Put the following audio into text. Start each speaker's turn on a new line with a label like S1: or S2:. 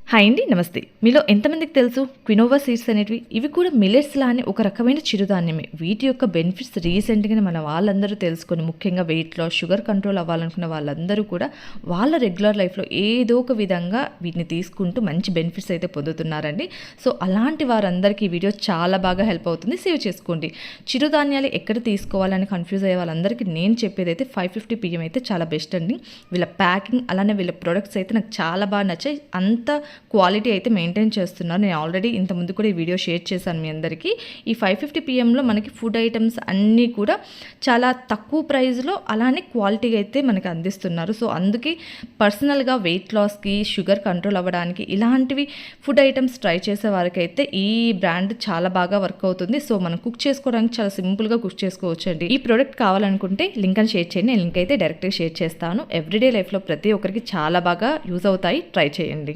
S1: Hi అండి, నమస్తే. మీలో ఎంతమందికి తెలుసు క్వినోవా సీడ్స్ అనేటివి? ఇవి కూడా మిల్లెట్స్ లానే ఒక రకమైన చిరుధాన్యమే. వీటి యొక్క బెనిఫిట్స్ రీసెంట్‌గానే మన వాళ్ళందరూ తెలుసుకొని, ముఖ్యంగా వెయిట్ లాస్, షుగర్ కంట్రోల్ అవ్వాలనుకున్న వాళ్ళందరూ కూడా వాళ్ళ రెగ్యులర్ లైఫ్‌లో ఏదో ఒక విధంగా వీటిని తీసుకుంటూ మంచి బెనిఫిట్స్ అయితే పొందుతున్నారండి. సో, అలాంటి వారందరికీ ఈ వీడియో చాలా బాగా హెల్ప్ అవుతుంది. సేవ్ చేసుకోండి. చిరుధాన్యాలు ఎక్కడ తీసుకోవాలని కన్‌ఫ్యూజ్ అయ్యే వాళ్ళందరికీ నేను చెప్పేదైతే 550 PM అయితే చాలా బెస్ట్ అండి. వీళ్ళ ప్యాకింగ్ అలానే వీళ్ళ ప్రొడక్ట్స్ అయితే నాకు చాలా బాగా నచ్చాయి. అంత క్వాలిటీ అయితే మెయింటైన్ చేస్తున్నారు. నేను ఆల్రెడీ ఇంతకుముందు కూడా ఈ వీడియో షేర్ చేశాను మీ అందరికీ. ఈ 550 PMలో మనకి ఫుడ్ ఐటమ్స్ అన్నీ కూడా చాలా తక్కువ ప్రైస్లో అలానే క్వాలిటీగా అయితే మనకి అందిస్తున్నారు. సో అందుకే పర్సనల్గా వెయిట్ లాస్కి, షుగర్ కంట్రోల్ అవ్వడానికి ఇలాంటివి ఫుడ్ ఐటమ్స్ ట్రై చేసే వారికైతే ఈ బ్రాండ్ చాలా బాగా వర్క్ అవుతుంది. సో మనం కుక్ చేసుకోవడానికి చాలా సింపుల్గా కుక్ చేసుకోవచ్చండి. ఈ ప్రోడక్ట్ కావాలనుకుంటే లింక్ అని షేర్ చేయండి. నేను లింక్ అయితే డైరెక్ట్గా షేర్ చేస్తాను. ఎవ్రీడే లైఫ్లో ప్రతి ఒక్కరికి చాలా బాగా యూజ్ అవుతాయి. ట్రై చేయండి.